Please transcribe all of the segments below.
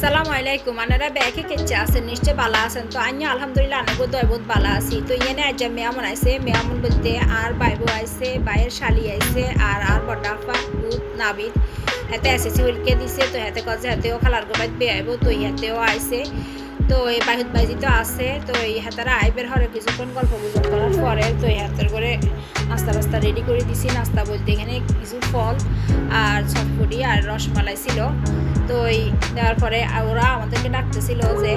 আসসালামু আলাইকুম আনারা ব্যাকে কেচে আছেন নিশ্চয় ভালো আছেন তো আইয়া আলহামদুলিল্লাহ আনাগো দয় বহুত ভালো আছি তো ইয়েনে আজ মেয়ামন আইছে মেয়ামন বলতে আর বাইবো আইছে বাইয়ের শালি আইছে আর বড়াফা পুত নাবিদ হাতে এসএসসি পরীক্ষা দিছে তো হাতে কাজে হাতেও খালার গোবাইত বেআইবো তো হাতেও আইছে তো এই বাহিদ বাইজি তো আছে তো এই হাতারা আইবের হরে কিছুক্ষণ গল্প গুজব করার পরে তো এই হাতের করে নাস্তা রেডি করে দিছি নাস্তা বলতে এখানে কিছু ফল আর চটপটি আর রসমালাই ছিল তো এই দেওয়ার পরে ওরা আমাদেরকে ডাকতেছিল যে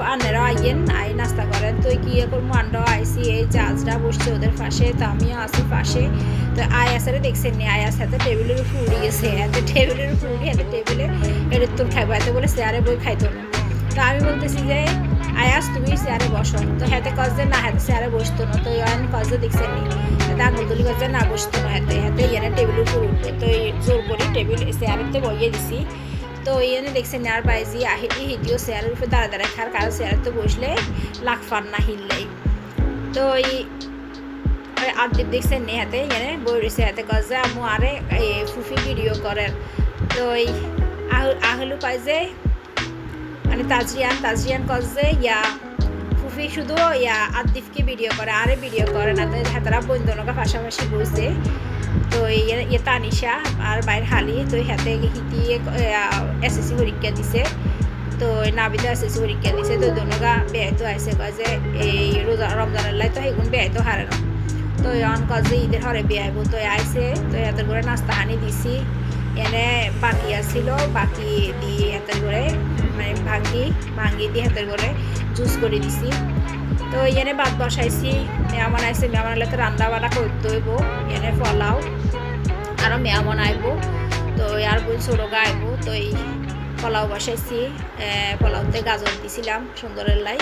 আপনারা আইয়েন আই নাস্তা করেন তো কি করবো আন্ডাও আইসি এই জাজরা বসছে ওদের পাশে তো আমিও আছি পাশে তো আয়াসারে দেখছেন নি আয়াস হাতে টেবিলের উপর উড়ে গেছে হাতে টেবিলের উপর উড়ে হাতে টেবিলে এটা তোর খাইবো এত বলে চেয়ারে বই খাইতো না তো আমি বলতেছি যে আয়াস তুমি চেয়ারে বসো তো হাতে কজে না হাতে চেয়ারে বসতো না তো আমি কজে দেখছেন নি হাতে আঙুলতুলি কজে না বসতো না হাতে হাতে ইয়ানে টেবিলের উপর উঠবে তো জোর করে টেবিল চেয়ারেতে বইয়ে দিছি তো এনে দেখছেন আর বাইজি আহিটি হিটিও চেয়ারের উপরে দাঁড়ায় খার কারণ চেয়ারে বসলে লাখ ফান না হিললেই তো এই আর্দিপ দেখছেন নি হাতে এনে বই রয়েছে হাতে কজে আমু আরে ফুফি ভিডিও করেন তো এই আহলু পাই যে মানে তাজরিয়ান কজে ইয়া ফুফি শুধু ইয়া আদিফকে ভিডিও করে আরে ভিডিও করে না তো হাতারা বন্ধনকা পাশাপাশি বসে তো ইয়ে তানিশা আর বাইরের হালি তো হাতে হিতি এসএসসি পরীক্ষা দিছে তো নাবিদা এসএসসি পরীক্ষা দিছে তো দোনগা বেয়াইতো আইসে কয় যে এই রোজা রমজানের লাই তো সেগুন বেয়াইতো হারে না তো অন কয় যে ঈদের হরে বেয়াইব তো আইসে তো হাতের করে নাস্তা হানি দিছি এনে বাকি আসছিল বাকি দিয়ে হাতের করে মানে ভাঙ্গি দিয়ে হাতের করে জুস করে দিছি তো এনে ভাত বসাইছি মেয়ামন আইসে মেয়ামন আইলে তো রান্না বান্না করতে হইব এনে ফলাও আরও মেয়ামন আইব তো আর বই ছোটগা আইব তো এই পোলাও বসাইছি পোলাওতে গাজর দিছিলাম সুন্দরের লাই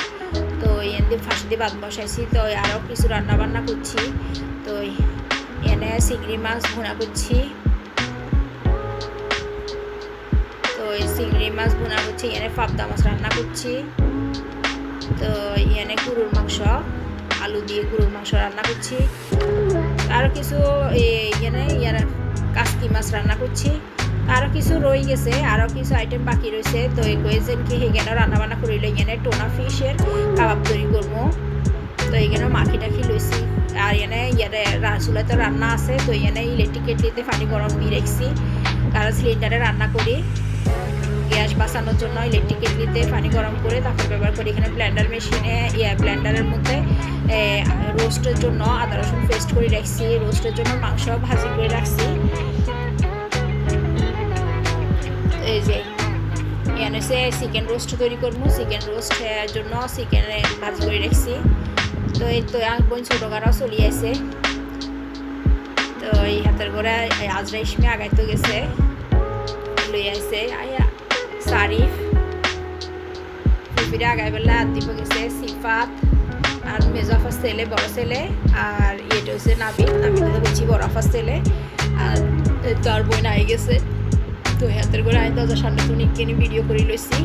তো এনে দিয়ে ফাঁসি দিয়ে ভাত বসাইছি তো আরও কিছু রান্না বান্না করছি তো এনে চিংড়ি মাছ ভুনা করছি তো এই চিংড়ি মাছ ভুনা করছি এনে পাবদা মাছ রান্না করছি তো এনে গরুর মাংস আলু দিয়ে গরুর মাংস রান্না করছি আরও কিছু ইয়ানে কাসকি মাছ রান্না করছি আরও কিছু রয়ে গেছে আরও কিছু আইটেম বাকি রয়েছে তো এই কয়েকজনকে সেখানে রান্না বান্না করিলে এখানে টোনা ফিশের কাবাব তৈরি করবো তো এইখানে মাখি টাখি লইছি আর এনে চুলায় তো রান্না আছে তো এনে ইলেকট্রিক কেটলিতে পানি গরম দিয়ে রাখছি কারণ সিলিন্ডারে রান্না করি গ্যাস বাঁচানোর জন্য ইলেকট্রিক কেটলিতে পানি গরম করে তারপর ব্যবহার করি এখানে ব্লেন্ডার মেশিনে ব্লেন্ডারের মধ্যে রোস্টের জন্য আদা রসুন পেস্ট করে রাখছি রোস্টের জন্য মাংস ভাজি করে রাখছি এই যে এখানে সে চিকেন রোস্ট তৈরি করবো চিকেন রোস্টের জন্য চিকেন ভাজি করে রাখছি তো এই তো বোন ছোটো গাড়াও চলি আছে তো এই হাতের করে আজরা ইসমে আগাইতে গেছে লই আইছে সারিফ ফুফিরে আগাই বেলা দিব গেছে সিফাত আর মেজাফার ছেলে বড় ছেলে আর এটা হচ্ছে নাবিদ তো বলছি বড়াফার ছেলে আর তার বোন আই গেছে তো হাতের করে আই দরজার সামনে তো নিয়ে ভিডিও করে লইছি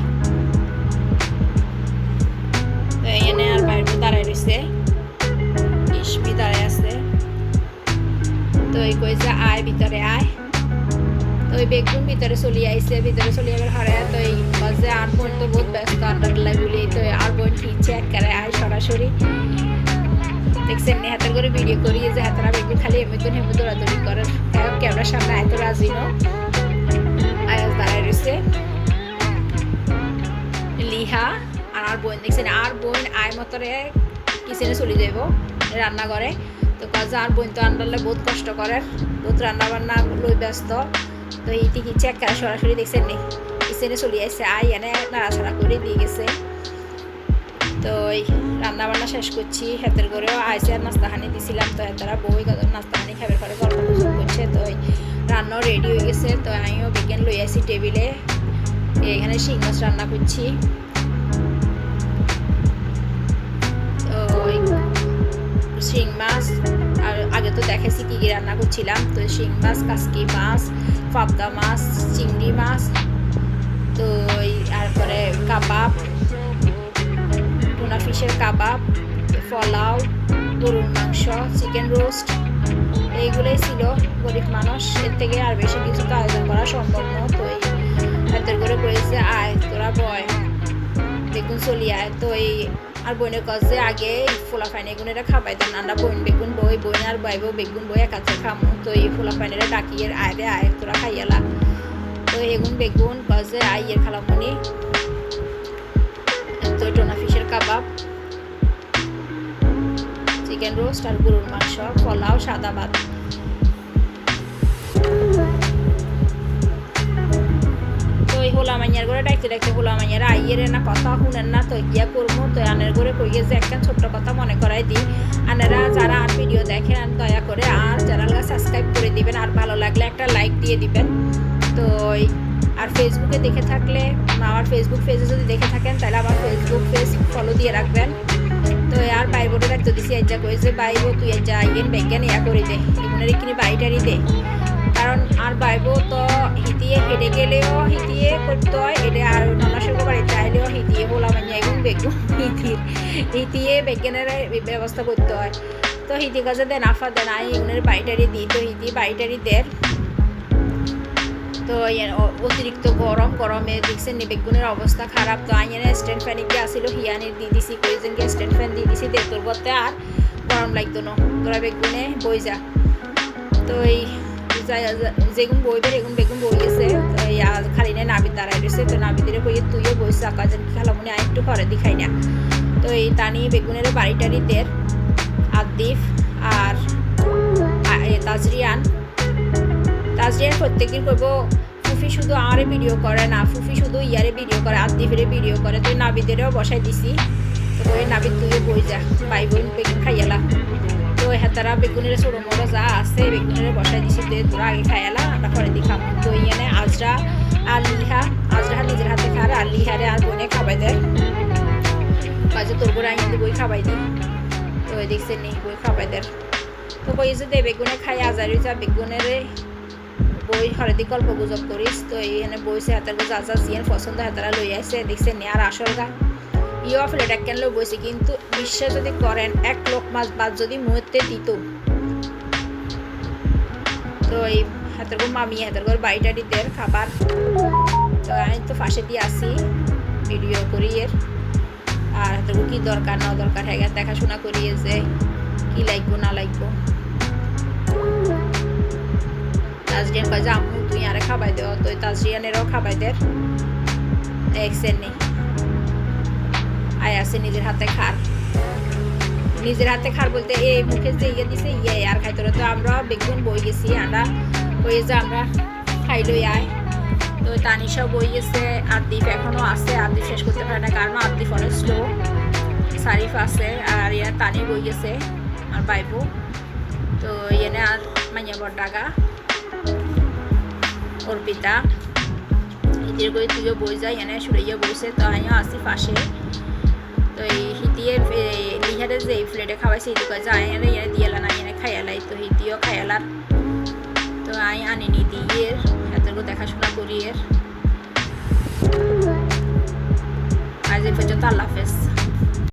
তো এনে আর বাইরে দাঁড়াই রয়েছে ইসমি দাঁড়াই আছে তো এই কইছে আয় ভিতরে আয় তো ওই বেগুন ভিতরে চলি আইসে ভিতরে চলি আবার হারায় তো এই বাজে আর বোন তো বহুত ব্যস্ত আন্ডার বলি তো আর বোন কি চেক করে আয় সরাসরি দেখছেন হাতের করে ভিডিও করি যে হাতেরা বেগুন খালি এমনি হেমে দৌড়াদৌড়ি করেন ক্যামেরার সামনে আয় তো রাজি নো আয়াস দাঁড়ায় রয়েছে লিহা আর বোন দেখছেন আর বোন আয় মতরে কিচেনে চলে যাইব রান্না করে তো কাজে আর বোন তো আন্ডারলে বহুত কষ্ট করে বহুত রান্না বান্না লই ব্যস্ত তো এইটি কি চেক করে সরাসরি দেখছেন নি কিচেনে চলে আসছে আই এনে নাড়াছাড়া করে দিয়ে গেছে তো এই রান্নাবান্না শেষ করছি হাতের করেও আইসে আর নাস্তাখানি দিছিলাম তো তারা বই নাস্তাখানি খাবার করে গল্প গুজব করছে তো রান্নাও রেডি হয়ে গেছে তো আমিও বিজ্ঞান লই আসি টেবিলে এখানে শিং মাছ রান্না করছি তো শিং মাছ আর আগে তো দেখেছি কী কী রান্না করছিলাম তো শিং মাছ কাসকি মাছ পাবদা মাছ চিংড়ি মাছ তো তারপরে কাবাব টুনা ফিশের কাবাব পোলাও গরুর মাংস চিকেন রোস্ট এইগুলোই ছিল গরিব মানুষ এর থেকে আর বেশি কিছু তো আয়োজন করা সম্ভব নয় তো হাতের করে করেছে আয় তোরা বয় বেগুন চলি আয় তো এই আর বোনের কাছে আগে ফোলা ফাইন এগুনেরা খাবাই দেন আমরা বোন বেগুন বই বোন আর বাইবো বেগুন বই একাছে খামো তো এই ফোলা ফাইনেরা ডাকিয়ে আয় রে আয় তোরা খাইয়ালা তো এগুন বেগুন কাছে আইয়ের খালামনি তো টোনা ফিশের কাবাব চিকেন রোস্ট আর গরুর মাংস পোলাও সাদা ভাত তো এই হোলা মাইয়ার করে ডাকতে হোলা মাইয়ারা আইয়ের না কথা শুনেন না তো গিয়া করবো তো আনের করে কই গেছে একটা ছোট্ট কথা মনে করাই দিই আনারা যারা আর ভিডিও দেখেন দয়া করে আর চ্যানেলটা সাবস্ক্রাইব করে দিবেন আর ভালো লাগলে একটা লাইক দিয়ে দিবেন তো আর ফেসবুকে দেখে থাকলে আমার ফেসবুক পেজে যদি দেখে থাকেন তাহলে আমার ফেসবুক পেজ ফলো দিয়ে রাখবেন তো আর বাইবোটা রাখতে দিছি যা কইছে বাইবো তুই যা ইয়েন বিজ্ঞান ইয়া করে দে এগুনের কিনে বাড়িটারি দে কারণ আর বাইবো তো হিতিয়ে হেঁটে গেলেও হিতিয়ে করতে হয় এটা আর ননাসের বাড়ি চাইলেও হিতিয়ে বলা মানে এগুন বেগুন হিতিয়ে বিজ্ঞানের ব্যবস্থা করতে হয় তো হিতি কাজে দেন আফা দেন আই এগুনের বাড়িটারি দিই তো হিতি বাড়িটারি দেন তো অতিরিক্ত গরমে দেখছেন বেগুনের অবস্থা খারাপ তো আইনে স্ট্যান্ড ফ্যান দিয়ে আসিল হিয়ানির দিয়ে দিছি কয়েকজনকে স্ট্যান্ড ফ্যান দিয়ে দিছি দেখ তোর করতে আর গরম লাগতো না তোরা বেগুনে বই যা তো এই যেগুন বইবে এগুন বেগুন বই গেছে তো এই খালি না নাবিদ দাঁড়াই রয়েছে তো নাবিদের বইয়ে তুইও বইছে আকাশের খালামনি আর একটু ঘরে দেখাই না তো এই টানি বেগুনের বাড়িটারি দের আদিফ আর তাজরিয়ান প্রত্যেকের করবো ফুফি শুধু আমারে ভিডিও করে না ফুফি শুধু ইয়ারে ভিডিও করে আদিফের ভিডিও করে তো নাবিদেরও বসাই দিছি তো ওই নাবিদ তুইও বই যা ভাই বোন বেগুন খাইয়ালা তো হেতারা বেগুনের ছোটো মোটো যা আছে বেগুনের বসাই দিছি তো তোরা আগে খাইয়ালা আমরা পরে দি খাবো তো ইয়ানে আজরা আর লিহা নিজের হাতে খার আর লিহারে আর বোনে খাবাই দেয় কাজে তোর করে আইনে বই খাবাই দিই তো দেখছেন নি বই খাবাই দেয় তো কইছে দে বেগুনে খাই আজারি যা বেগুনের বই হরেদি গল্প গুজব করিস তো এইখানে বইছে হাতের যা যা জিয়ান পছন্দ হাতারা লই আসে দেখছেন নি আর আসল গা ইও ফেলে ডাক্কেন লো বইছে কিন্তু বিশ্বাস যদি করেন 1 লোক মাছ বাদ যদি মুহূর্তে দিত তো এই হাতের মামি হাতের বাড়িটারি দের খাবার তো আমি তো ফাঁসে দিয়ে আসি ভিডিও করি এর আর হাতের কি দরকার না দরকার হ্যাঁ দেখাশোনা করিয়ে যে কি লাগবো না লাগবো তাজরিয়ান কয় যে আম্মু তুই আরে খাবাই দেও তো তাজরিয়ানেরও খাবাই দের দেখছেন নি আয় আছে নিজের হাতে খার বলতে এই মুখে যে ইয়ে দিছে ইয়ে আর খাইতে তো আমরা বেগুন বই গেছি আমরা ওই যে আমরা খাইলই আয় তো তানিশা বই গেছে আদিফ এখনো আছে আদিফ শেষ করতে পারে না কারণ আদিফ অনেক স্লো সারিফ আছে আর ইয়া তানি বই গেছে আর বাইবো তো ইয়েনে আর মাইয়া বড়ডাগা অর্পিতা হিতির করে তুইও বই যায় এনে সুরাইয়া বইছে তো আমিও আসি পাশে তো এই হিতিয়ে লিহারে যে প্লেটে খাওয়াইছে হিতি কয় যে আইনে এনে দিয়েলা না এনে খাইয়ালাই তো হিতিও খাইয়ালার তো আই আনিনি দিয়ে হাতের দেখাশোনা করি এর আজ এই পর্যন্ত আল্লাহ হাফেজ।